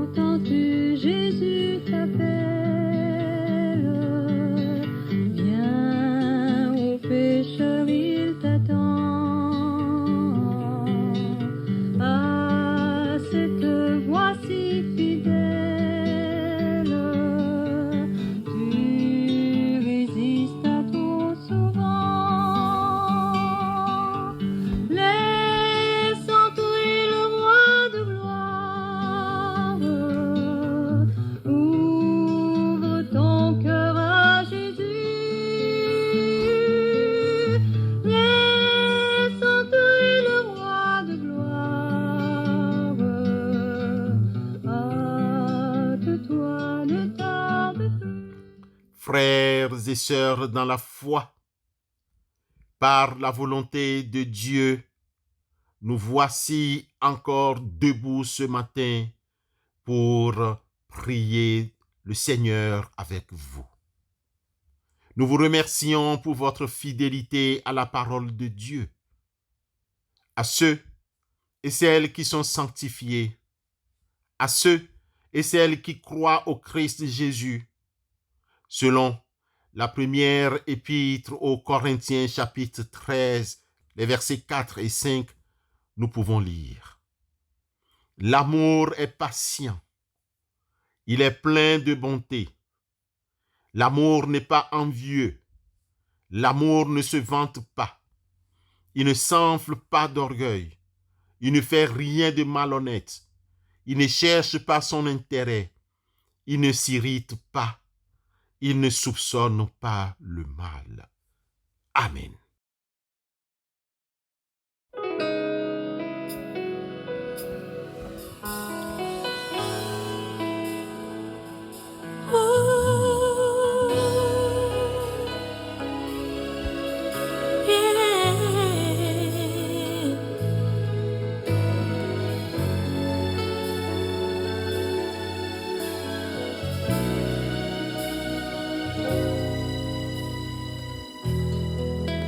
Entends-tu Jésus t'appelle? Viens, ô pécheur, il t'attend. À cette voix si fidèle, tu résistes trop souvent. Laisse entrer le roi de gloire. Ouvre ton cœur à Jésus. Laisse entrer le roi de gloire. Hâte-toi, ne tarde plus. Frères et sœurs dans la foi, par la volonté de Dieu, nous voici encore debout ce matin pour prier le Seigneur avec vous. Nous vous remercions pour votre fidélité à la parole de Dieu. À ceux et celles qui sont sanctifiés, à ceux et celles qui croient au Christ Jésus, selon la première épître aux Corinthiens, chapitre 13, les versets 4 et 5, nous pouvons lire: L'amour est patient, il est plein de bonté. L'amour n'est pas envieux, l'amour ne se vante pas, il ne s'enfle pas d'orgueil, il ne fait rien de malhonnête, il ne cherche pas son intérêt, il ne s'irrite pas, il ne soupçonne pas le mal. Amen.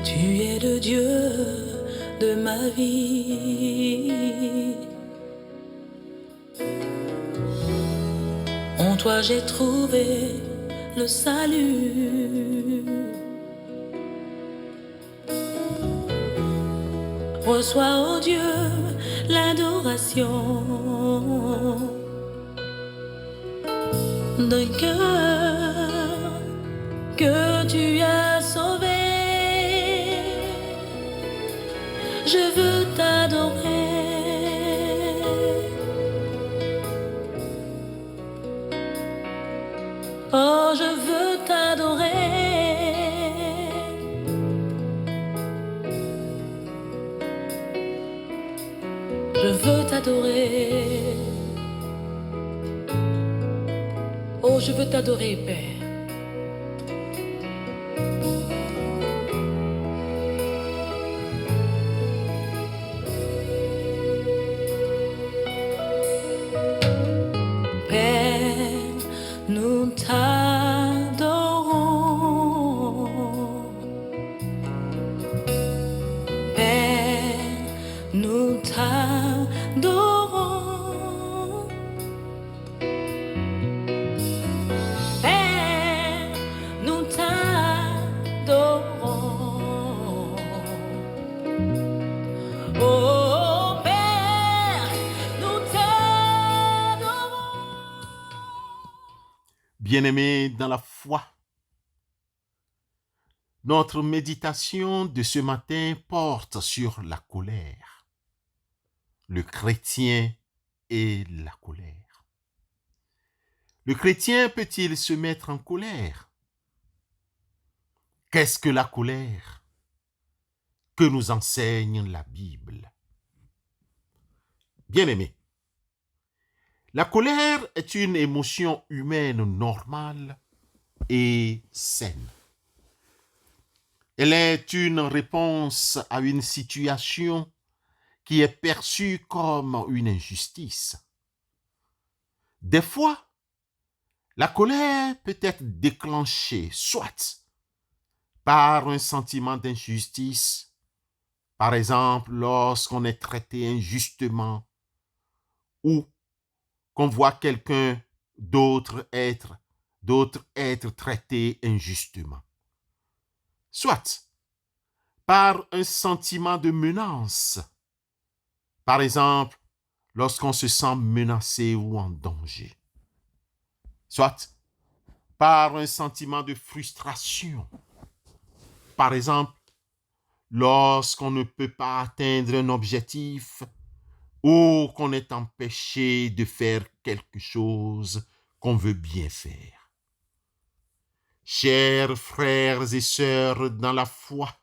Tu es le Dieu de ma vie. En toi j'ai trouvé le salut. Reçois, ô Dieu, l'adoration d'un cœur que tu as sauvé. Je veux t'adorer. Oh, je veux t'adorer. Je veux t'adorer. Oh, je veux t'adorer, Père. Nous t'adorons, Père, nous t'adorons, Père, nous t'adorons. Oh Père, nous t'adorons. Bien-aimés dans la foi, notre méditation de ce matin porte sur la colère. Le chrétien et la colère. Le chrétien peut-il se mettre en colère? Qu'est-ce que la colère? Que nous enseigne la Bible? Bien-aimés, la colère est une émotion humaine normale et saine. Elle est une réponse à une situation qui est perçue comme une injustice. Des fois, la colère peut être déclenchée soit par un sentiment d'injustice, Par exemple, lorsqu'on est traité injustement ou qu'on voit quelqu'un d'autres êtres traités injustement. Soit par un sentiment de menace. Par exemple, lorsqu'on se sent menacé ou en danger. Soit par un sentiment de frustration. Par exemple, lorsqu'on ne peut pas atteindre un objectif ou qu'on est empêché de faire quelque chose qu'on veut bien faire. Chers frères et sœurs dans la foi,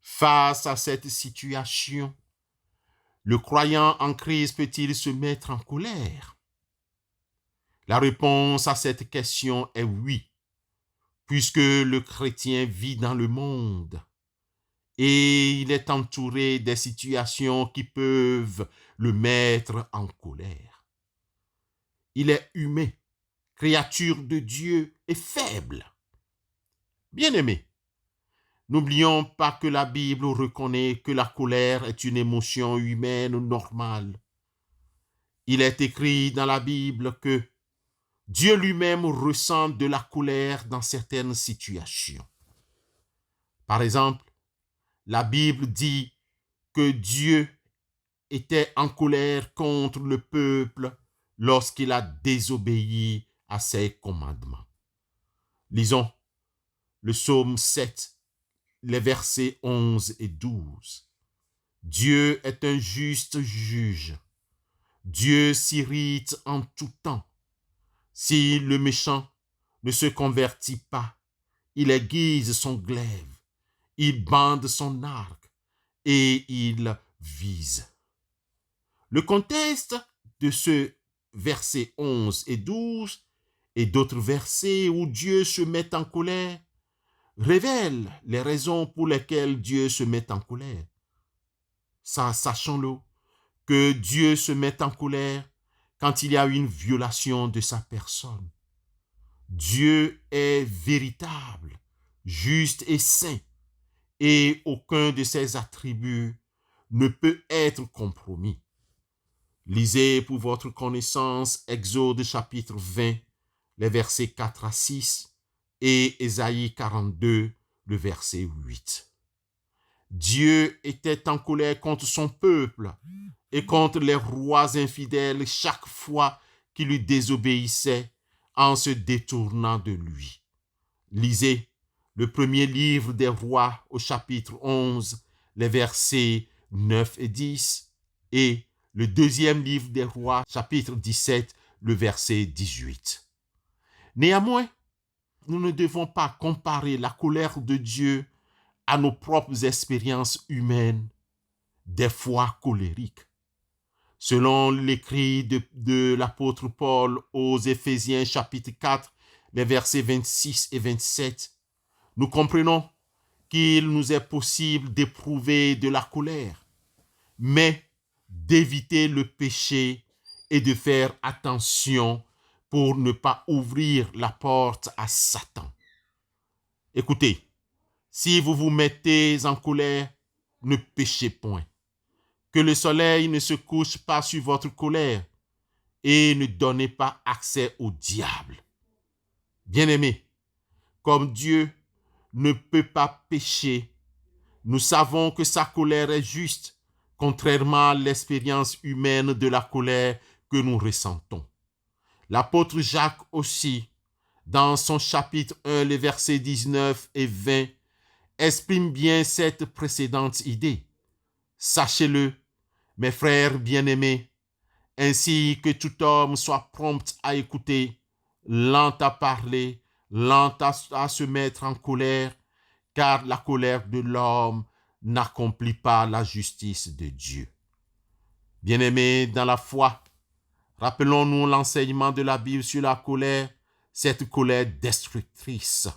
face à cette situation, le croyant en Christ peut-il se mettre en colère? La réponse à cette question est oui, puisque le chrétien vit dans le monde et il est entouré des situations qui peuvent le mettre en colère. Il est humain, créature de Dieu et faible. Bien-aimé, n'oublions pas que la Bible reconnaît que la colère est une émotion humaine normale. Il est écrit dans la Bible que Dieu lui-même ressent de la colère dans certaines situations. Par exemple, la Bible dit que Dieu était en colère contre le peuple lorsqu'il a désobéi à ses commandements. Lisons le psaume 7, les versets 11 et 12. Dieu est un juste juge. Dieu s'irrite en tout temps. Si le méchant ne se convertit pas, il aiguise son glaive, il bande son arc et il vise. Le contexte de ce verset 11 et 12 et d'autres versets où Dieu se met en colère révèlent les raisons pour lesquelles Dieu se met en colère. Sachons-le, que Dieu se met en colère quand il y a une violation de sa personne. Dieu est véritable, juste et saint, et aucun de ses attributs ne peut être compromis. Lisez pour votre connaissance Exode chapitre 20, les versets 4 à 6, et Ésaïe 42, le verset 8. Dieu était en colère contre son peuple et contre les rois infidèles chaque fois qu'ils lui désobéissaient en se détournant de lui. Lisez le premier livre des rois au chapitre 11, les versets 9 et 10, et le deuxième livre des rois, chapitre 17, le verset 18. Néanmoins, nous ne devons pas comparer la colère de Dieu à nos propres expériences humaines, des fois colériques. Selon l'écrit de l'apôtre Paul aux Éphésiens chapitre 4, les versets 26 et 27, nous comprenons qu'il nous est possible d'éprouver de la colère, mais d'éviter le péché et de faire attention pour ne pas ouvrir la porte à Satan. Écoutez, si vous vous mettez en colère, ne péchez point. Que le soleil ne se couche pas sur votre colère et ne donnez pas accès au diable. Bien-aimés, comme Dieu ne peut pas pécher, nous savons que sa colère est juste, contrairement à l'expérience humaine de la colère que nous ressentons. L'apôtre Jacques aussi, dans son chapitre 1, les versets 19 et 20, exprime bien cette précédente idée. Sachez-le, mes frères bien-aimés, ainsi que tout homme soit prompt à écouter, lent à parler, lent à se mettre en colère, car la colère de l'homme n'accomplit pas la justice de Dieu. Bien-aimés dans la foi, rappelons-nous l'enseignement de la Bible sur la colère, cette colère destructrice.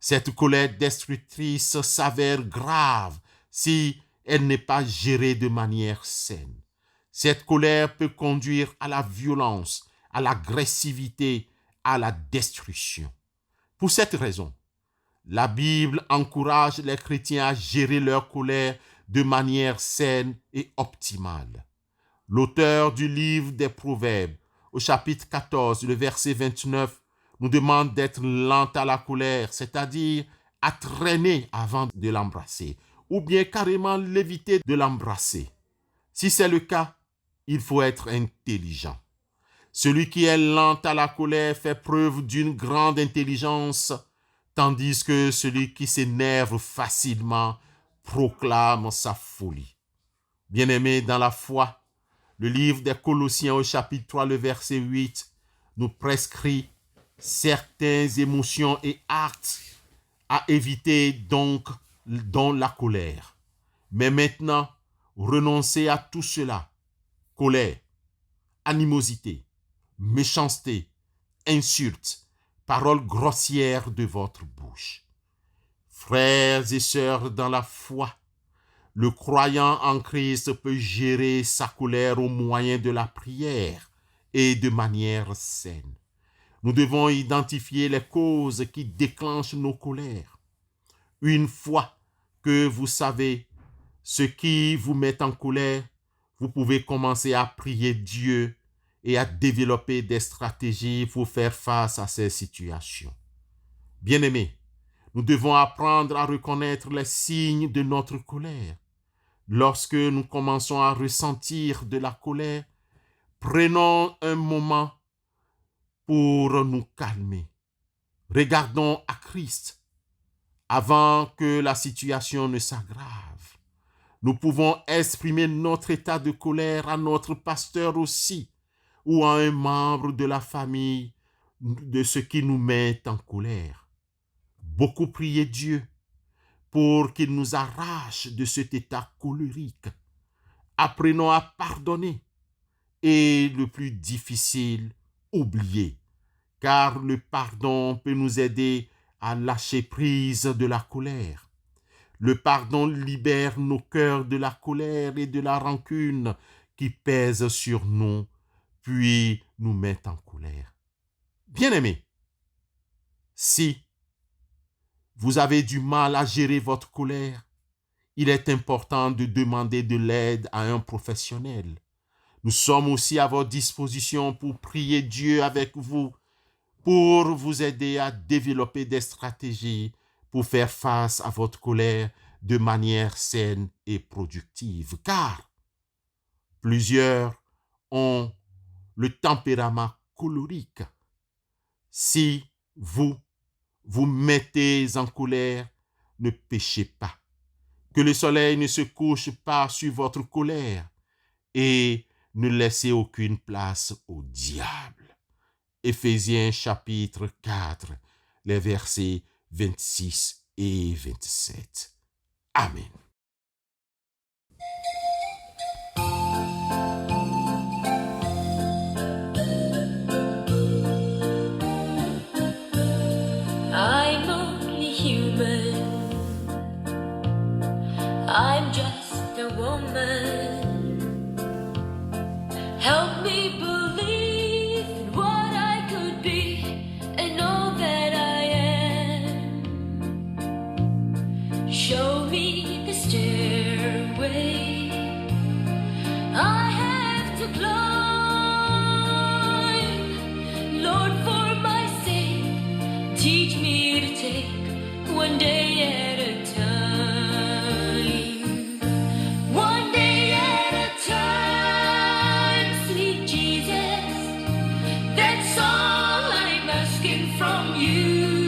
Cette colère destructrice s'avère grave si elle n'est pas gérée de manière saine. Cette colère peut conduire à la violence, à l'agressivité, à la destruction. Pour cette raison, la Bible encourage les chrétiens à gérer leur colère de manière saine et optimale. L'auteur du livre des Proverbes, au chapitre 14, le verset 29, nous demande d'être lent à la colère, c'est-à-dire à traîner avant de l'embrasser, ou bien carrément l'éviter de l'embrasser. Si c'est le cas, il faut être intelligent. Celui qui est lent à la colère fait preuve d'une grande intelligence, tandis que celui qui s'énerve facilement proclame sa folie. Bien-aimés dans la foi, le livre des Colossiens au chapitre 3, le verset 8, nous prescrit certaines émotions et actes à éviter donc dans la colère. Mais maintenant, renoncez à tout cela. Colère, animosité, méchanceté, insultes, paroles grossières de votre bouche. Frères et sœurs dans la foi, le croyant en Christ peut gérer sa colère au moyen de la prière et de manière saine. Nous devons identifier les causes qui déclenchent nos colères. Une fois que vous savez ce qui vous met en colère, vous pouvez commencer à prier Dieu et à développer des stratégies pour faire face à ces situations. Bien-aimés, nous devons apprendre à reconnaître les signes de notre colère. Lorsque nous commençons à ressentir de la colère, prenons un moment pour nous calmer. Regardons à Christ avant que la situation ne s'aggrave. Nous pouvons exprimer notre état de colère à notre pasteur aussi, ou à un membre de la famille de ce qui nous met en colère. Beaucoup prier Dieu pour qu'il nous arrache de cet état colérique. Apprenons à pardonner et le plus difficile, oublier, car le pardon peut nous aider à lâcher prise de la colère. Le pardon libère nos cœurs de la colère et de la rancune qui pèsent sur nous, puis nous mettent en colère. Bien-aimés, si vous avez du mal à gérer votre colère, il est important de demander de l'aide à un professionnel. Nous sommes aussi à votre disposition pour prier Dieu avec vous, pour vous aider à développer des stratégies pour faire face à votre colère de manière saine et productive. Car plusieurs ont le tempérament colérique. Si vous vous mettez en colère, ne péchez pas. Que le soleil ne se couche pas sur votre colère et ne laissez aucune place au diable. Éphésiens chapitre 4, les versets 26 et 27. Amen. I'm only human. I'm just a woman. Help me believe in what I could be and know that I am. Show me the stairway I have to climb. Lord, for my sake, teach me to take one day at a time. One day at a time, sweet Jesus. That's all I'm asking from you.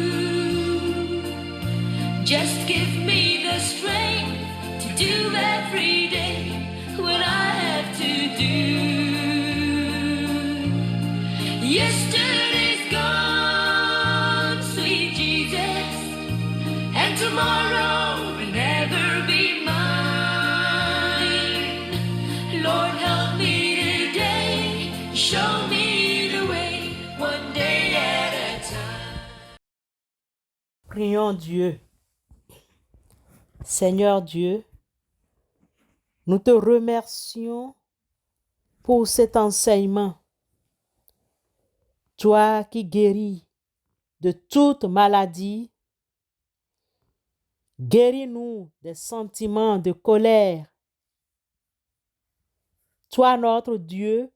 Just give me the strength to do every day what I have to do. Yesterday's gone, sweet Jesus, and tomorrow will never be mine. Lord, help me today, show me the way, one day at a time. Prions Dieu. Seigneur Dieu, nous te remercions pour cet enseignement. Toi qui guéris de toute maladie, Guéris-nous des sentiments de colère. Toi, notre Dieu,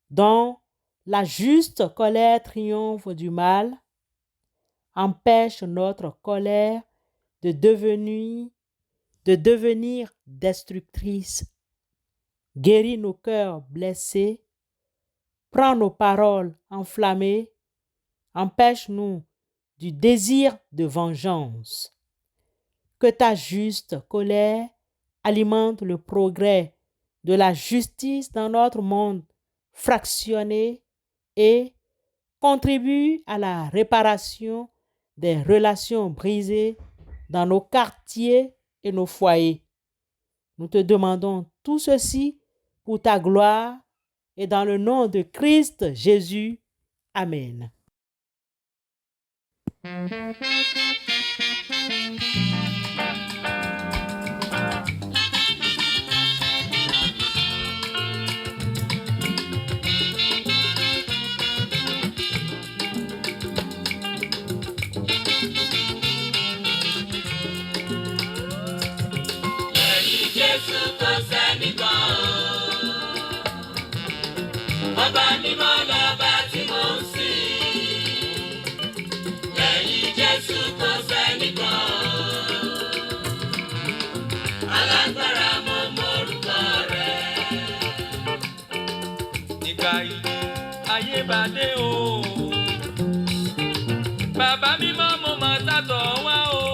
dont la juste colère triomphe du mal, empêche notre colère de devenir destructrice. Guéris nos cœurs blessés. Prends nos paroles enflammées. Empêche-nous du désir de vengeance. Que ta juste colère alimente le progrès de la justice dans notre monde fractionné et contribue à la réparation des relations brisées dans nos quartiers et nos foyers. Nous te demandons tout ceci pour ta gloire et dans le nom de Christ Jésus. Amen. Lẹ́yìn Jésù kò sẹ́nìkan o. Ọba mímọ́ lọ́ba tí mò ń sìn. Lẹ́yìn Jésù kò sẹ́nìkan o. Alágbára mo mọ̀rúkọ rẹ̀. Nígbà yìí ayé bá dé o. Bàbá mímọ́ mo máa sátọ̀ wá o.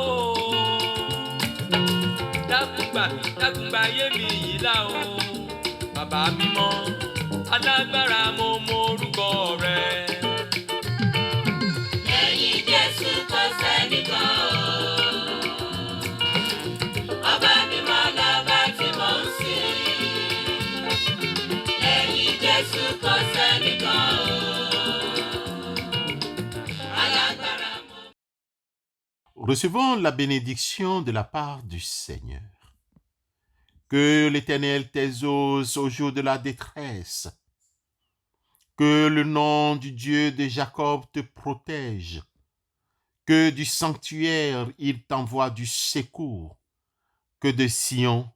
Dákùngbà ayé mi yìí là o. Bàbá mímọ́ alágbára mo mọ orúkọ rẹ. Lẹ́yìn Jésù kò sẹ́nìkan o. Ọba mímọ́ lọ́ba tí mò ń sìn. Lẹ́yìn Jésù kò sẹ́nìkan o. Alágbára mo. Recevons la bénédiction de la part du Seigneur. Que l'Éternel t'exauce au jour de la détresse. Que le nom du Dieu de Jacob te protège. Que du sanctuaire il t'envoie du secours. Que de Sion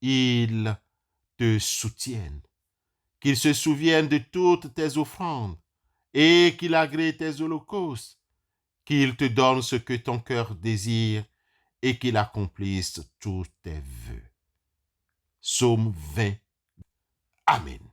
il te soutienne. Qu'il se souvienne de toutes tes offrandes et qu'il agrée tes holocaustes. Qu'il te donne ce que ton cœur désire et qu'il accomplisse tous tes vœux. Psaume 20. Amen.